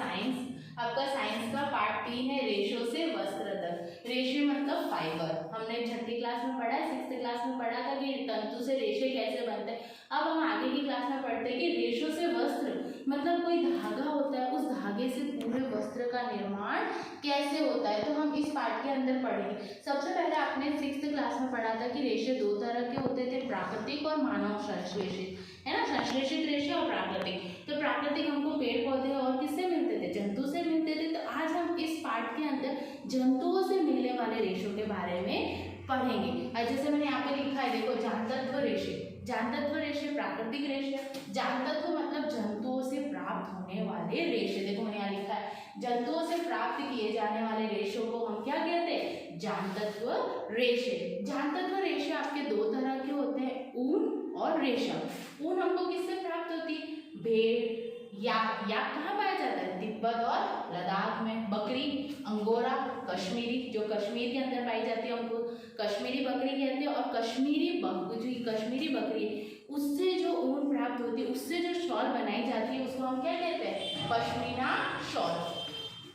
Science. आपका science का part 3 है रेशो से वस्त्र तक। रेशे मतलब फाइबर। हमने छठी क्लास में पढ़ा है, 6th क्लास में पढ़ा था कि तंतु से रेशे कैसे बनते हैं। अब हम आगे की क्लास में पढ़ते हैं कि रेशो से वस्त्र मतलब कोई धागा होता है, उस धागे से पूरे वस्त्र का निर्माण कैसे होता है, तो हम इस पार्ट के अंदर पढ़ेंगे। सबसे पहले आपने 6th क्लास में पढ़ा था कि रेशे दो तरह के होते थे, प्राकृतिक और मानव संश्लेषित, है ना, संश्लेषित रेशे और प्राकृतिक। तो प्राकृतिक हमको पेड़ पौधे और किससे मिलते थे, जंतु से मिलते थे। तो आज हम इस पार्ट के अंदर जंतुओं से मिलने वाले रेशों के बारे में पढ़ेंगे। और जैसे मैंने यहाँ पे लिखा है, देखो, जानतत्व रेशे। जानतत्व रेशे प्राकृतिक रेशे। जानतत्व मतलब जंतुओं से प्राप्त होने वाले रेशे। देखो मैंने यहाँ लिखा है, जंतुओं से प्राप्त किए जाने वाले रेशों को हम क्या कहते हैं, जानतत्व रेशे। जानतत्व रेशे आपके दो तरह के होते हैं, ऊन और रेशम। ऊन हमको किससे प्राप्त होती है, भेड़, याक। याक कहाँ पाया जाता है, तिब्बत और लद्दाख में। बकरी, अंगोरा, कश्मीरी, जो कश्मीर के अंदर पाई जाती है हमको कश्मीरी बकरी कहते हैं। और कश्मीरी बकरी उससे जो ऊन प्राप्त होती है, उससे जो शॉल बनाई जाती है, उसको हम क्या कहते हैं, पश्मीना शॉल।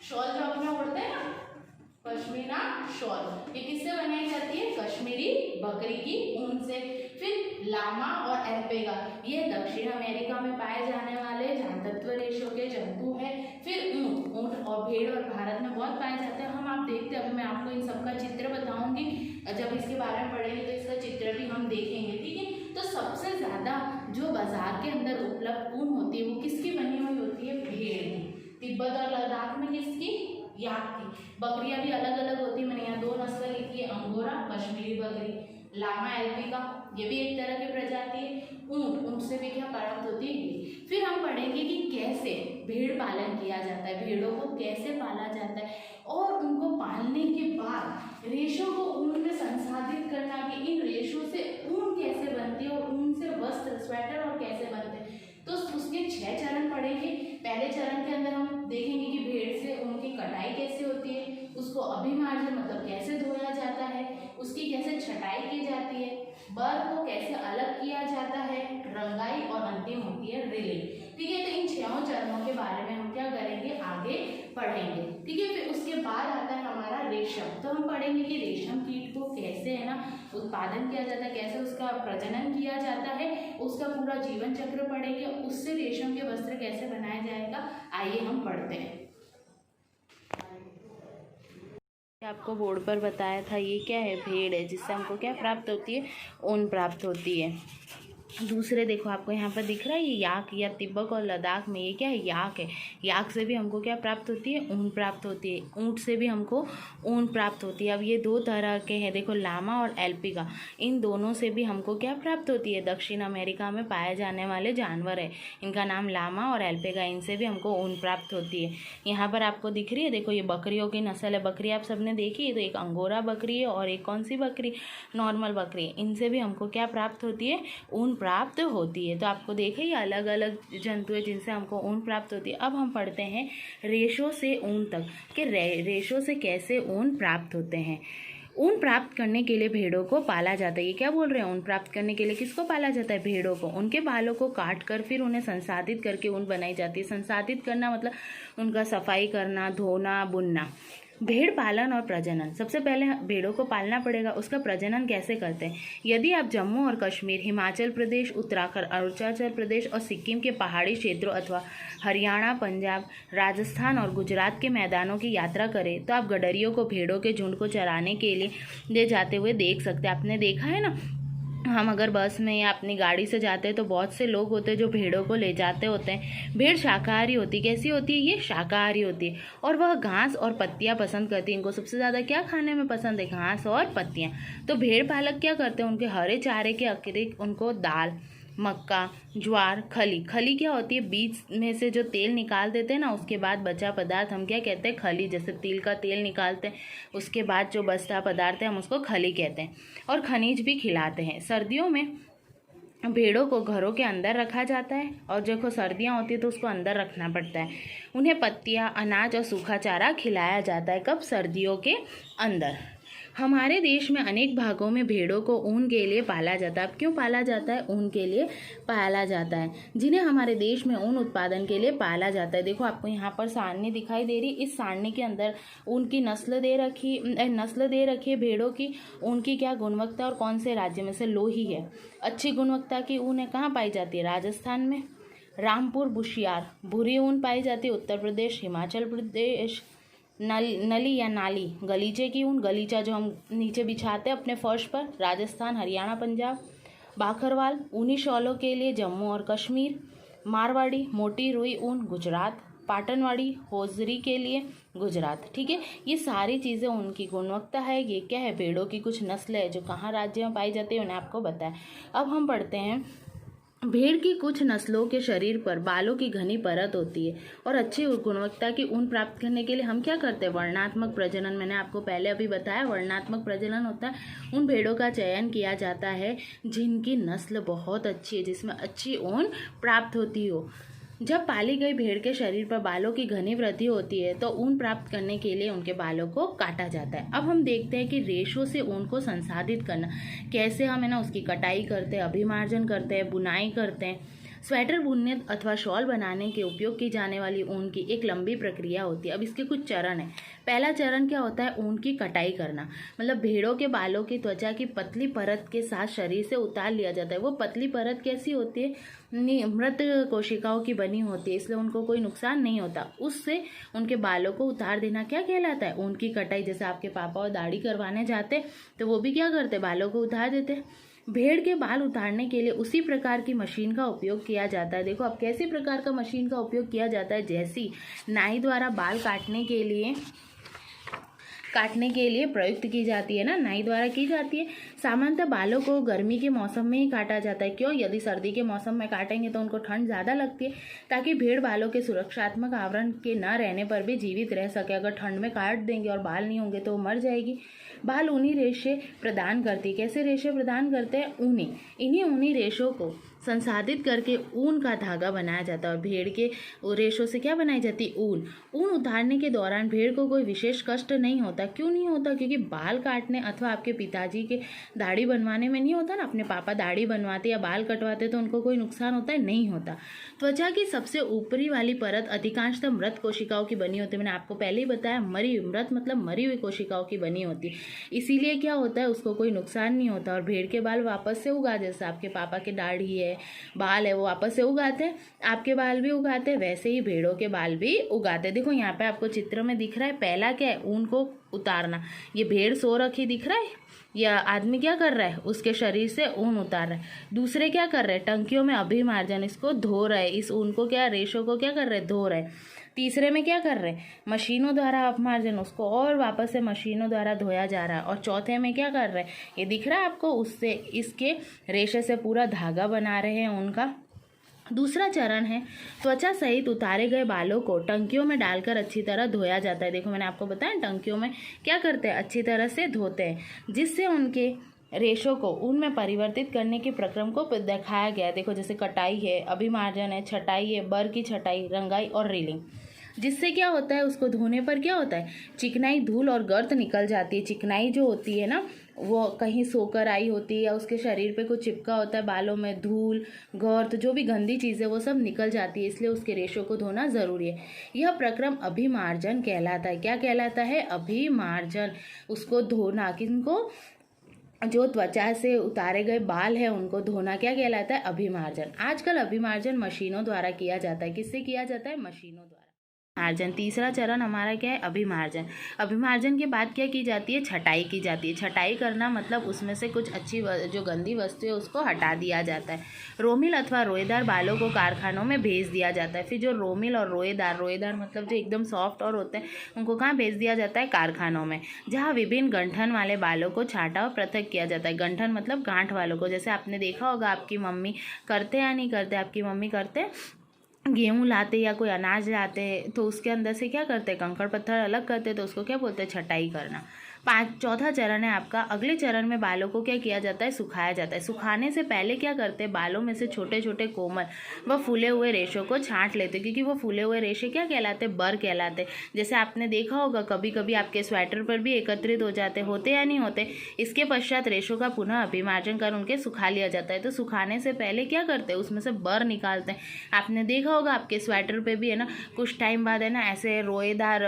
शॉल जो अपना उड़ते हैं ना, पश्मीना शॉल, ये किससे बनाई जाती है, कश्मीरी बकरी की ऊन से। फिर लामा और एल्पेगा, ये दक्षिण अमेरिका में पाए जाने वाले जानतत्व रेशों के जंतु हैं। फिर ऊंट और भेड़ और भारत में बहुत पाए जाते हैं। हम आप देखते हैं, अभी मैं आपको इन सबका चित्र बताऊंगी, जब इसके बारे में पढ़ेंगे तो इसका चित्र भी हम देखेंगे, ठीक है। तो सबसे ज्यादा जो बाजार के अंदर उपलब्ध ऊन होती है वो किसकी बनी हुई होती है, भेड़ की। तिब्बत और लद्दाख में किसकी, याक की। बकरियां भी अलग अलग होती है, मैंने यहाँ दो नस्ल लिखी है, अंगोरा, कश्मीरी बकरी, लामा एल्पिका, ये भी एक तरह की प्रजाति है। ऊंट से भी क्या प्राप्त होती है। फिर हम पढ़ेंगे कि कैसे भेड़ पालन किया जाता है, भेड़ों को कैसे पाला जाता है, और उनको पालने के बाद रेशों को ऊन में संसाधित करना, कि इन रेशों से ऊन कैसे बनती है और ऊन से वस्त्र, स्वेटर और कैसे बनते हैं। तो उसके 6 चरण पढ़ेंगे। पहले चरण के अंदर हम देखेंगे कि भेड़ से ऊन की कटाई कैसे होती है, उसको अभिमार्जन मतलब कैसे धोया जाता है, उसकी कैसे छटाई की जाती है, बर को कैसे अलग किया जाता है, रंगाई, और अंतिम होती है रिलिंग, ठीक है। तो इन 6 चरणों के बारे में हम क्या करेंगे, आगे पढ़ेंगे, ठीक है। फिर उसके बाद आता है हमारा रेशम। तो हम पढ़ेंगे कि रेशम कीट को कैसे, है ना, उत्पादन किया जाता है, कैसे उसका प्रजनन किया जाता है, उसका पूरा जीवन चक्र पढ़ेंगे, उससे रेशम के वस्त्र कैसे बनाया जाएगा। आइए हम पढ़ते हैं। आपको बोर्ड पर बताया था, ये क्या है, भेड़ है, जिससे हमको क्या प्राप्त होती है, ऊन प्राप्त होती है। दूसरे देखो आपको यहाँ पर दिख रहा है, ये याक या तिब्बत और लद्दाख में ये क्या है, याक है। याक से भी हमको क्या प्राप्त होती है, ऊन प्राप्त होती है। ऊँट से भी हमको ऊन प्राप्त होती है। अब ये दो तरह के हैं, देखो, लामा और एल्पिका, इन दोनों से भी हमको क्या प्राप्त होती है, दक्षिण अमेरिका में पाए जाने वाले जानवर है, इनका नाम लामा और एल्पिका, इनसे भी हमको ऊन प्राप्त होती है। यहाँ पर आपको दिख रही है, देखो, ये बकरियों की नस्ल है। बकरी आप सबने देखी है, तो एक अंगोरा बकरी है और एक कौन सी बकरी, नॉर्मल बकरी। इनसे भी हमको क्या प्राप्त होती है, ऊन प्राप्त होती है। तो आपको देखे ये अलग अलग जंतु है जिनसे हमको ऊन प्राप्त होती है। अब हम पढ़ते हैं रेशों से ऊन तक, कि रेशों से कैसे ऊन प्राप्त होते हैं। ऊन प्राप्त करने के लिए भेड़ों को पाला जाता है। ये क्या बोल रहे हैं, ऊन प्राप्त करने के लिए किसको पाला जाता है, भेड़ों को। उनके बालों को काट कर फिर उन्हें संसाधित करके ऊन बनाई जाती है। संसाधित करना मतलब उनका सफाई करना, धोना, बुनना। भेड़ पालन और प्रजनन, सबसे पहले भेड़ों को पालना पड़ेगा, उसका प्रजनन कैसे करते हैं। यदि आप जम्मू और कश्मीर, हिमाचल प्रदेश, उत्तराखंड, अरुणाचल प्रदेश और सिक्किम के पहाड़ी क्षेत्रों अथवा हरियाणा, पंजाब, राजस्थान और गुजरात के मैदानों की यात्रा करें तो आप गडरियों को भेड़ों के झुंड को चराने के लिए ले जाते हुए देख सकते हैं। आपने देखा है ना, हम अगर बस में या अपनी गाड़ी से जाते हैं तो बहुत से लोग होते हैं जो भेड़ों को ले जाते होते हैं। भेड़ शाकाहारी होती है। कैसी होती है, ये शाकाहारी होती है, और वह घास और पत्तियां पसंद करती है। इनको सबसे ज़्यादा क्या खाने में पसंद है, घास और पत्तियां। तो भेड़ पालक क्या करते हैं, उनके हरे चारे के अतिरिक्त उनको दाल, मक्का, ज्वार, खली क्या होती है, बीज में से जो तेल निकाल देते हैं ना, उसके बाद बचा पदार्थ हम क्या कहते हैं, खली। जैसे तिल का तेल निकालते हैं, उसके बाद जो बचता पदार्थ है हम उसको खली कहते हैं। और खनिज भी खिलाते हैं। सर्दियों में भेड़ों को घरों के अंदर रखा जाता है, और देखो सर्दियाँ होती है तो उसको अंदर रखना पड़ता है। उन्हें पत्तियाँ, अनाज और सूखा चारा खिलाया जाता है। कब, सर्दियों के अंदर। हमारे देश में अनेक भागों में भेड़ों को ऊन के लिए पाला जाता है। अब क्यों पाला जाता है? ऊन के लिए पाला जाता है, जिन्हें हमारे देश में ऊन उत्पादन के लिए पाला जाता है। देखो आपको यहाँ पर सारणी दिखाई दे रही, इस सारणी के अंदर ऊन की नस्ल दे रखी है भेड़ों की। ऊन की क्या गुणवत्ता और कौन से राज्य में से लोही है। अच्छी गुणवत्ता की ऊन है, कहाँ पाई जाती है? राजस्थान में। रामपुर बुशियार। बुरी ऊन पाई जाती है उत्तर प्रदेश, हिमाचल प्रदेश। नली या नाली, गलीचे की ऊन, गलीचा जो हम नीचे बिछाते हैं अपने फर्श पर, राजस्थान, हरियाणा, पंजाब। बाखरवाल, ऊनी शॉलों के लिए जम्मू और कश्मीर। मारवाड़ी, मोटी रुई ऊन, गुजरात। पाटनवाड़ी, होजरी के लिए गुजरात। ठीक है, ये सारी चीज़ें उनकी गुणवत्ता है। ये क्या है? भेड़ों की कुछ नस्ल है जो कहाँ राज्य में पाई जाती है, उन्हें आपको बताया। अब हम पढ़ते हैं, भेड़ की कुछ नस्लों के शरीर पर बालों की घनी परत होती है और अच्छी गुणवत्ता की ऊन प्राप्त करने के लिए हम क्या करते हैं? वर्णात्मक प्रजनन। मैंने आपको पहले अभी बताया, वर्णात्मक प्रजनन होता है। उन भेड़ों का चयन किया जाता है जिनकी नस्ल बहुत अच्छी है, जिसमें अच्छी ऊन प्राप्त होती हो। जब पाली गई भेड़ के शरीर पर बालों की घनी वृद्धि होती है तो ऊन प्राप्त करने के लिए उनके बालों को काटा जाता है। अब हम देखते हैं कि रेशों से ऊन को संसाधित करना कैसे। हम है ना उसकी कटाई करते हैं, अभिमार्जन करते हैं, बुनाई करते हैं। स्वेटर बुनने अथवा शॉल बनाने के उपयोग की जाने वाली ऊन की एक लंबी प्रक्रिया होती है। अब इसके कुछ चरण हैं। पहला चरण क्या होता है? ऊन की कटाई करना। मतलब भेड़ों के बालों की त्वचा की पतली परत के साथ शरीर से उतार लिया जाता है। वो पतली परत कैसी होती है? मृत कोशिकाओं की बनी होती है, इसलिए उनको कोई नुकसान नहीं होता। उससे उनके बालों को उतार देना क्या कहलाता है? ऊन की कटाई। जैसे आपके पापा और दाढ़ी करवाने जाते तो वो भी क्या करते? बालों को उतार देते। भेड़ के बाल उतारने के लिए उसी प्रकार की मशीन का उपयोग किया जाता है। देखो अब कैसे प्रकार का मशीन का उपयोग किया जाता है? जैसी नाई द्वारा बाल काटने के लिए प्रयुक्त की जाती है ना, नाई द्वारा की जाती है। सामान्यतः बालों को गर्मी के मौसम में ही काटा जाता है। क्यों? यदि सर्दी के मौसम में काटेंगे तो उनको ठंड ज़्यादा लगती है, ताकि भेड़ बालों के सुरक्षात्मक आवरण के न रहने पर भी जीवित रह सके। अगर ठंड में काट देंगे और बाल नहीं होंगे तो वो मर जाएगी। बाल ऊनी रेशे प्रदान करती। कैसे रेशे प्रदान करते हैं? ऊनी। इन्हीं ऊनी रेशों को संसाधित करके ऊन का धागा बनाया जाता है और भेड़ के रेशों से क्या बनाई जाती है? ऊन। ऊन उतारने के दौरान भेड़ को कोई विशेष कष्ट नहीं होता। क्यों नहीं होता? क्योंकि बाल काटने अथवा आपके पिताजी के दाढ़ी बनवाने में नहीं होता ना, अपने पापा दाढ़ी बनवाते या बाल कटवाते तो उनको कोई नुकसान होता है? नहीं होता। त्वचा की सबसे ऊपरी वाली परत अधिकांशतः मृत कोशिकाओं की बनी होती है। मैंने आपको पहले ही बताया, मृत मतलब मरी हुई कोशिकाओं की बनी होती है, इसीलिए क्या होता है? उसको कोई नुकसान नहीं होता। और भेड़ के बाल वापस से उगा, जैसे आपके पापा की दाढ़ी है, बाल है, वो वापस से उगाते हैं। आपके बाल भी उगाते हैं, वैसे ही भेड़ों के बाल भी उगाते हैं। देखो यहाँ पे आपको चित्र में दिख रहा है, पहला क्या है? ऊन को उतारना। ये भेड़ सो रखी दिख रहा है, या आदमी क्या कर रहा है? उसके शरीर से ऊन उतार रहा है। दूसरे क्या कर रहे हैं? टंकियों में अभिमार्जन, इसको धो रहे हैं। इस ऊन को क्या, रेशों को क्या कर रहे हैं? धो रहे हैं। तीसरे में क्या कर रहे हैं? मशीनों द्वारा अपमार्जन, उसको और वापस से मशीनों द्वारा धोया जा रहा है। और चौथे में क्या कर रहे हैं? ये दिख रहा है आपको, उससे इसके रेशे से पूरा धागा बना रहे हैं उनका। दूसरा चरण है, त्वचा सहित उतारे गए बालों को टंकियों में डालकर अच्छी तरह धोया जाता है। देखो मैंने आपको बताया, टंकियों में क्या करते हैं? अच्छी तरह से धोते हैं, जिससे उनके रेशों को ऊन में परिवर्तित करने के प्रक्रम को दिखाया गया है। देखो जैसे कटाई है, अभिमार्जन है, छटाई है, बर की छटाई, रंगाई और रीलिंग। जिससे क्या होता है? उसको धोने पर क्या होता है? चिकनाई, धूल और गर्द निकल जाती है। चिकनाई जो होती है ना, वो कहीं सोकर आई होती है या उसके शरीर पे कुछ चिपका होता है, बालों में धूल, गर्द, जो भी गंदी चीज़ें वो सब निकल जाती है, इसलिए उसके रेशों को धोना ज़रूरी है। यह प्रक्रम अभिमार्जन कहलाता है। क्या कहलाता है? अभिमार्जन। उसको धोना, किनको? जो त्वचा से उतारे गए बाल है उनको धोना क्या कहलाता है? अभिमार्जन। आजकल अभिमार्जन मशीनों द्वारा किया जाता है। किससे किया जाता है? मशीनों द्वारा। मार्जन, तीसरा चरण हमारा क्या है? अभिमार्जन। अभिमार्जन के बाद क्या की जाती है? छटाई की जाती है। छटाई करना मतलब उसमें से कुछ अच्छी जो गंदी वस्तु है उसको हटा दिया जाता है। रोमिल अथवा रोएदार बालों को कारखानों में भेज दिया जाता है। फिर जो रोमिल और रोएदार मतलब जो एकदम सॉफ्ट और होते हैं, उनको कहाँ भेज दिया जाता है? कारखानों में, जहाँ विभिन्न गंठन वाले बालों को छांटा और पृथक किया जाता है। गंठन मतलब गांठ वालों को। जैसे आपने देखा होगा, आपकी मम्मी करते या नहीं करते? आपकी मम्मी करते, गेहूँ लाते या कोई अनाज लाते तो उसके अंदर से क्या करते? कंकड़ पत्थर अलग करते, तो उसको क्या बोलते हैं? छटाई करना। चौथा चरण है आपका, अगले चरण में बालों को क्या किया जाता है, सुखाया जाता है। सुखाने से पहले क्या करते हैं, बालों में से छोटे छोटे कोमल व फूले हुए रेशों को छांट लेते हैं, क्योंकि वो फूले हुए रेशे क्या कहलाते हैं, बर कहलाते हैं। जैसे आपने देखा होगा कभी कभी आपके स्वेटर पर भी एकत्रित हो जाते होते या नहीं होते। इसके पश्चात रेशों का पुनः अभिमार्जन कर उनके सुखा लिया जाता है। तो सुखाने से पहले क्या करते हैं, उसमें से बर निकालते हैं। आपने देखा होगा आपके स्वेटर पे भी है ना, कुछ टाइम बाद है ना ऐसे रोएदार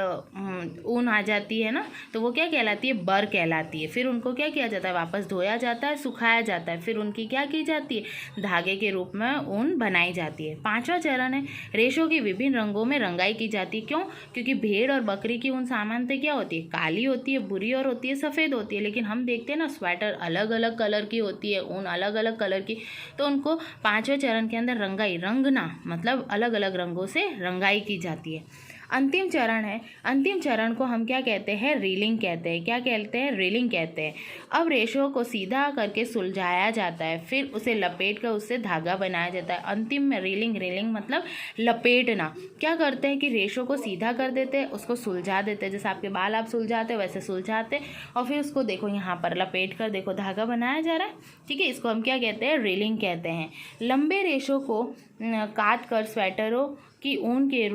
ऊन आ जाती है ना, तो वो क्या कहलाती है, बर कहलाती है। फिर उनको क्या किया जाता है, वापस धोया जाता है, सुखाया जाता है, फिर उनकी क्या की जाती है, धागे के रूप में ऊन बनाई जाती है। पांचवा चरण है, रेशों की विभिन्न रंगों में रंगाई की जाती है। क्यों, क्योंकि भेड़ और बकरी की ऊन सामान्यतः क्या होती है, काली होती है, भूरी और होती है सफ़ेद होती है। लेकिन हम देखते हैं ना स्वेटर अलग अलग कलर की होती है, ऊन अलग अलग कलर की, तो उनको पांचवें चरण के अंदर रंगाई, रंगना मतलब अलग अलग रंगों से रंगाई की जाती है। अंतिम चरण है, अंतिम चरण को हम क्या कहते हैं, रीलिंग कहते हैं। क्या कहते हैं, रीलिंग कहते हैं। अब रेशों को सीधा करके सुलझाया जाता है, फिर उसे लपेट कर उससे धागा बनाया जाता है। अंतिम में रीलिंग, रीलिंग मतलब लपेटना। क्या करते हैं कि रेशों को सीधा कर देते हैं, उसको सुलझा देते हैं, जैसे आपके बाल आप सुलझाते वैसे सुलझाते, और फिर उसको देखो यहाँ पर लपेट कर देखो धागा बनाया जा रहा है। ठीक है, इसको हम क्या कहते हैं, रीलिंग कहते हैं। लंबे रेशों को काट कर स्वेटरों की ऊन के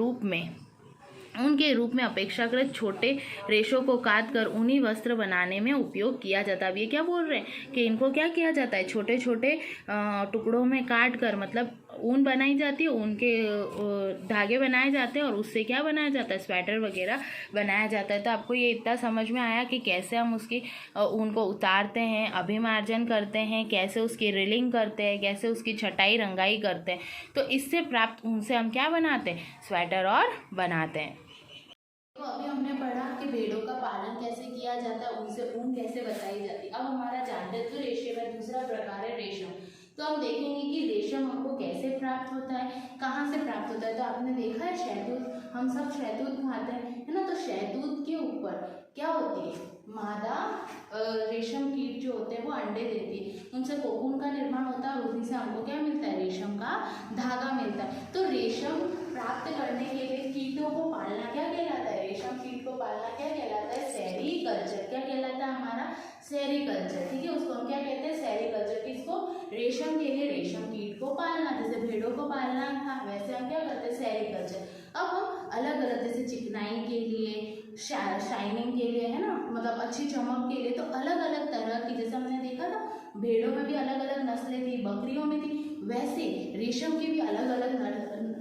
रूप में अपेक्षाकृत छोटे रेशों को काट कर ऊनी वस्त्र बनाने में उपयोग किया जाता है। अब ये क्या बोल रहे हैं कि इनको क्या किया जाता है, छोटे छोटे टुकड़ों में काट कर मतलब ऊन बनाई जाती है, ऊन के धागे बनाए जाते हैं और उससे क्या बनाया जाता है, स्वेटर वगैरह बनाया जाता है। तो आपको ये इतना समझ में आया कि कैसे हम उसकी ऊन को उतारते हैं, अभिमार्जन करते हैं, कैसे उसकी रीलिंग करते हैं, कैसे उसकी छटाई रंगाई करते हैं। तो इससे प्राप्त ऊन से हम क्या बनाते हैं, स्वेटर और बनाते हैं। तो अभी हमने पढ़ा कि भेड़ों का पालन कैसे किया जाता है, उनसे ऊन कैसे बचाई जाती है। अब हमारा जानते तो रेशम है, दूसरा प्रकार है रेशम। तो हम देखेंगे कि रेशम हमको कैसे प्राप्त होता है, कहाँ से प्राप्त होता है। तो आपने देखा है शहतूत, हम सब शहतूत खाते हैं है ना, तो शहतूत के ऊपर क्या होती है, मादा रेशम कीट जो होते हैं वो अंडे देती है, उनसे कोकून का निर्माण होता है और उसी से हमको क्या मिलता है, रेशम का धागा मिलता है। तो रेशम प्राप्त करने के लिए कीटों को पालना क्या कहलाता है, रेशम कीट को पालना क्या कहलाता है, सेरीकल्चर। क्या कहलाता है हमारा, सेरीकल्चर। ठीक है, उसको हम क्या कहते हैं, सेरीकल्चर। किसको, रेशम के लिए रेशम कीट को पालना, जैसे भेड़ों को पालना था वैसे हम क्या करते हैं, सेरीकल्चर। अब हम अलग अलग जैसे चिकनाई के लिए, शाइनिंग के लिए है ना, मतलब अच्छी चमक के लिए, तो अलग अलग तरह की, जैसे हमने देखा था भेड़ों में भी अलग अलग नस्लें थी, बकरियों में थी, वैसे रेशम की भी अलग अलग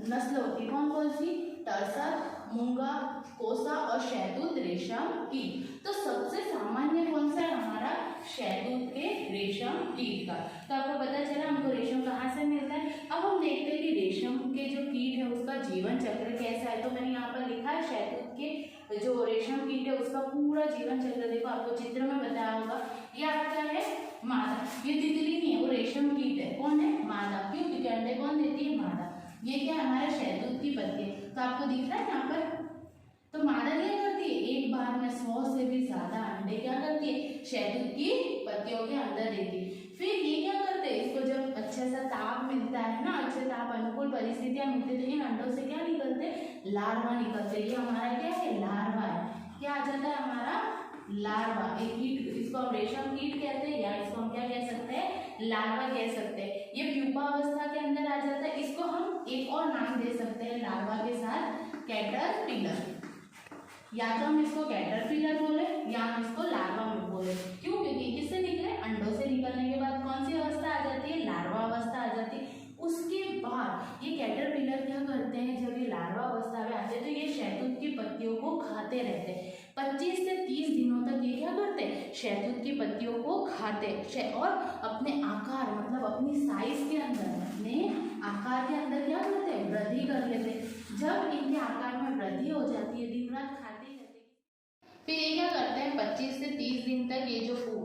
नस्ल होती। कौन कौन सी, टर्सर, मूंगा, कोसा और शहतूत रेशम कीट। तो सबसे सामान्य कौन सा है हमारा, शहतूत के रेशम कीट का। तो आपको पता चला हमको रेशम कहाँ से मिलता है। अब हम देखते हैं कि रेशम के जो कीट है उसका जीवन चक्र कैसा है। तो मैंने यहाँ पर लिखा है शहतूत के जो रेशम कीट है उसका पूरा जीवन चक्र देखो, आपको चित्र में बताया होगा। ये आपका है मादा, ये तितली नहीं है, वो रेशम कीट है। कौन है, मादा। क्यों, क्योंकि अंडे कौन देती है, मादा। ये क्या है, हमारा शहतूत की पत्ती है। तो आपको दिख रहा है यहाँ पर, तो मादा क्या करती है, एक बार में 100 से भी ज्यादा अंडे क्या करती है, शहतूत की पत्तियों के अंदर देती है। फिर ये क्या करते हैं, इसको जब अच्छा सा ताप मिलता है ना, अच्छे ताप अनुकूल परिस्थितियां मिलती है, तो इन अंडों से क्या निकलते, लार्वा निकलते। ये हमारा क्या है, लार्वा है। क्या आ जाता है हमारा, लार्वा। एक कीट, इसको हम रेशम कीट कहते हैं, या इसको हम क्या कह सकते हैं, लार्वा कह सकते हैं। ये प्यूपा अवस्था के अंदर आ जाता है। इसको हम एक और नाम दे सकते हैं लार्वा के साथ, कैटरपिलर। या तो हम इसको कैटरपिलर बोले या हम इसको लार्वा बोले। क्यों, क्योंकि किससे निकले, अंडों से निकलने के बाद कौन सी अवस्था आ जाती है, लार्वा अवस्था आ जाती है। उसके बाद ये कैटरपिलर क्या करते हैं, जब ये लार्वा अवस्था में आते हैं तो ये शहतूत की पत्तियों को खाते रहते हैं। 25 से 30 दिनों तक ये क्या करते हैं, शहतूत की पत्तियों को खाते और अपने आकार मतलब अपनी साइज के अंदर, अपने आकार के अंदर क्या करते हैं, वृद्धि कर लेते हैं। जब इनके आकार में वृद्धि हो जाती है, दिन रात खाते रहते हैं, फिर ये क्या करते हैं, 25 से 30 दिन तक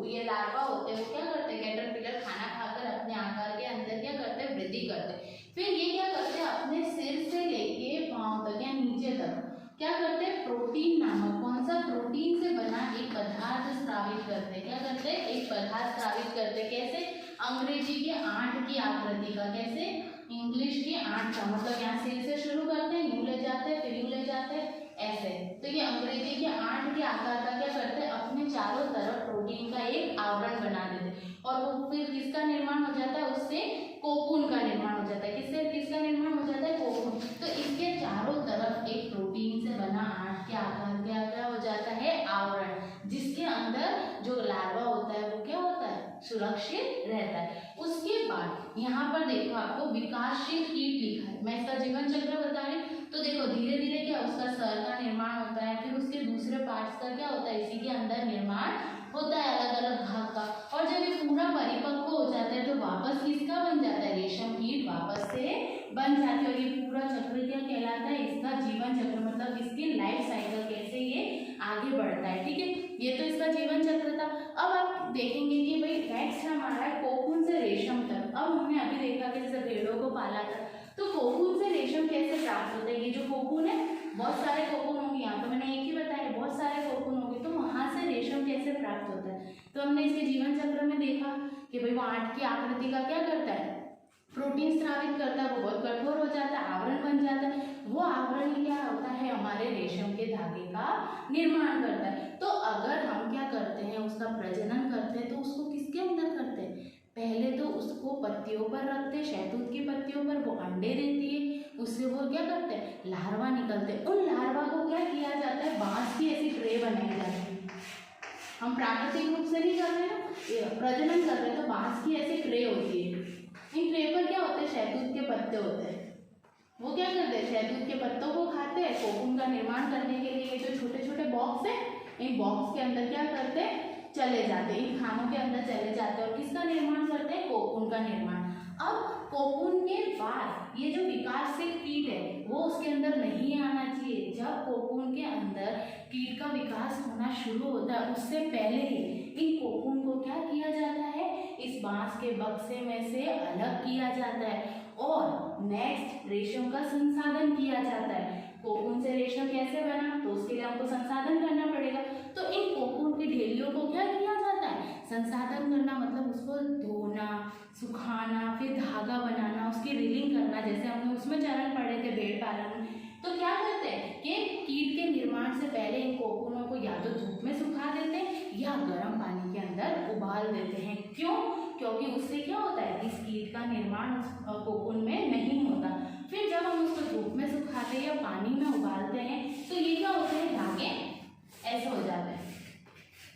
ये लार्वा होते हैं वो क्या करते हैं, कैटरपिलर खाना खाकर अपने आकार के अंदर क्या करते हैं, वृद्धि करते हैं। फिर ये क्या करते हैं, अपने सिर से लेके पांव तक या नीचे तक क्या करते हैं, प्रोटीन नामक, कौन सा, प्रोटीन से बना एक पदार्थ स्रावित करते हैं। क्या करते हैं, एक पदार्थ स्रावित करते हैं। कैसे, अंग्रेजी के 8 की आकृति का, कैसे, इंग्लिश के 8 का, मतलब यहाँ सिर से शुरू करते हैं, यूं ले जाते हैं, फिर यूं ले जाते हैं, ऐसे। तो ये अंग्रेजी के आंट के आकार का क्या करते हैं, अपने चारों तरफ प्रोटीन का एक आवरण बना देते हैं और वो फिर किसका निर्माण हो जाता है, उससे कोकून का निर्माण हो जाता है। किससे किसका निर्माण हो जाता है, कोकून। तो इसके चारों तरफ एक प्रोटीन से बना आंट के आकार का क्या हो जाता है, आवरण, जिसके अंदर जो लार्वा होता है वो क्या होता है, सुरक्षित रहता है। उसके बाद यहाँ पर देखो आपको विकासशील कीट लिखा है, मैं इसका जीवन चक्र बता रही हूँ। तो देखो धीरे धीरे क्या उसका सर का निर्माण होता है, फिर उसके दूसरे पार्ट्स का क्या होता है, इसी के अंदर निर्माण होता है अलग अलग भाग का। और जब ये पूरा परिपक्व हो जाता है तो वापस किसका बन जाता है, रेशम कीट वापस से बन जाती है। और ये पूरा चक्र क्या कहलाता है, इसका जीवन चक्र, मतलब इसकी लाइफ साइकिल कैसे ये आगे बढ़ता है। ठीक है, ये तो इसका जीवन चक्र था। अब आप देखेंगे कि भाई नेक्स्ट हमारा है कोकून से रेशम तक। अब हमने अभी देखा कि जैसे भेड़ों को पाला था, तो कोकून से रेशम कैसे प्राप्त होता है। ये जो कोकून है, बहुत सारे कोकून होंगे, यहाँ तो मैंने एक ही बताया, बहुत सारे कोकून होंगे, तो वहां से रेशम कैसे प्राप्त होता है। तो हमने इसके जीवन चक्र में देखा कि भाई वो आंट की आकृति का क्या करता है, प्रोटीन स्रावित करता है, वो बहुत कठोर हो जाता है, आवरण बन जाता है। वो आवरण क्या होता है, हमारे रेशम के धागे का निर्माण करता है। तो अगर हम क्या करते हैं, उसका प्रजनन करते हैं, तो उसको किसके अंदर करते हैं, पहले तो उसको पत्तियों पर रखते हैं, शहतूत की पत्तियों पर, वो अंडे देती है, उससे वो क्या करते हैं, लार्वा निकलते हैं। उन लार्वा को क्या किया जाता है, बांस की ऐसी ट्रे बनाई जाती है। हम प्राकृतिक रूप से नहीं कर रहे हैं, प्रजनन कर रहे हैं, तो बांस की ऐसी ट्रे होती है। इन ट्रे पर क्या होते हैं, शहतूत के पत्ते होते हैं। वो क्या करते हैं, शहतूत के पत्तों को खाते हैं। कोकून का निर्माण करने के लिए जो छोटे छोटे बॉक्स है, इन बॉक्स के अंदर क्या करते हैं, चले जाते हैं, इन खानों के अंदर चले जाते हैं और किसका निर्माण करते हैं, कोकून का निर्माण। अब कोकून के बाद ये जो विकासशील कीट है वो उसके अंदर नहीं आना चाहिए। जब कोकून के अंदर कीट का विकास होना शुरू होता है, उससे पहले ही इन कोकून को क्या किया जाता है, इस बांस के बक्से में से अलग किया जाता है और नेक्स्ट रेशम का संसाधन किया जाता है। कोकून से रेशम कैसे बना, तो उसके लिए हमको संसाधन करना पड़ेगा। तो इन कोकून की ढेलियों को क्या किया जाता है, संसाधन करना, मतलब उसको धोना, सुखाना, फिर धागा बनाना, उसकी रीलिंग करना, जैसे हमने उसमें चरण पढ़े थे भेड़ पालन में। तो क्या करते हैं कि कीट के निर्माण से पहले इन कोकूनों को या तो धूप में सुखा देते हैं या गर्म पानी के अंदर उबाल देते हैं। क्यों, क्योंकि उससे क्या होता है, इस कीट का निर्माण उस कोकून में नहीं होता। फिर जब हम उसको धूप में सुखाते हैं या पानी में उबालते हैं तो ये क्या होते हैं, धागे ऐसे हो जाते हैं।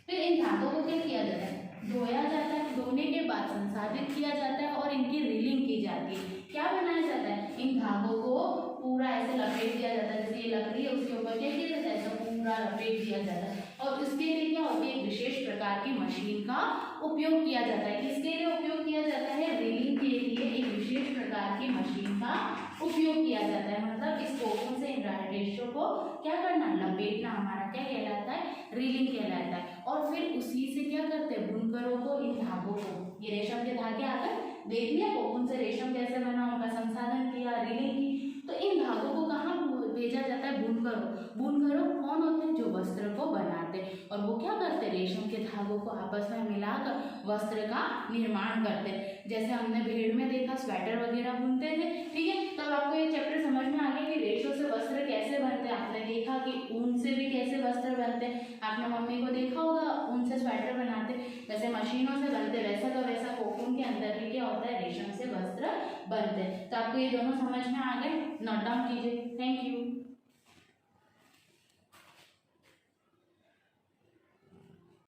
फिर इन धागों को क्या किया जाता है, धोया जाता है, धोने के बाद संसाधित किया जाता है और इनकी रीलिंग की जाती है। क्या बनाया जाता है, इन धागों को पूरा ऐसे लपेट दिया जाता है, जैसे ये लकड़ी है उसके ऊपर क्या किया जाता है, ऐसा पूरा लपेट दिया जाता है। और उसके लिए क्या होती है, एक विशेष प्रकार की मशीन का उपयोग किया जाता है। किसके लिए उपयोग किया जाता है, रीलिंग के लिए एक विशेष प्रकार की मशीन का उपयोग किया जाता है। मतलब इस कोकून से इन रेशों को क्या करना, लपेटना, हमारा क्या कहलाता है, रीलिंग कहलाता है। और फिर उसी से क्या करते हैं, बुनकरों को इन धागों को, ये रेशम के धागे आकर देख लिया कोकून से रेशम कैसे बना, उनका संसाधन किया, रीलिंग की। तो इन धागों को कहाँ भेजा जाता है, बुनकरों। बुनकरों कौन होते हैं, जो वस्त्र को बनाते हैं और वो क्या करते हैं, रेशम के धागों को आपस में मिलाकर वस्त्र का निर्माण करते हैं। जैसे हमने भेड़ में देखा स्वेटर वगैरह बुनते थे, ठीक है। तब आपको ये चैप्टर समझ में आ गया कि रेशों से वस्त्र कैसे बनते हैं। आपने देखा कि ऊन से भी कैसे वस्त्र बनते हैं, आपने मम्मी को देखा होगा ऊन से स्वेटर बनाते, वैसे मशीनों से बनते, वैसा का वैसा कोकून के अंदर भी क्या होता है, रेशम से वस्त्र बनते हैं। तो आपको ये दोनों समझ में आ गए, नोट डाउन कीजिए। Thank you.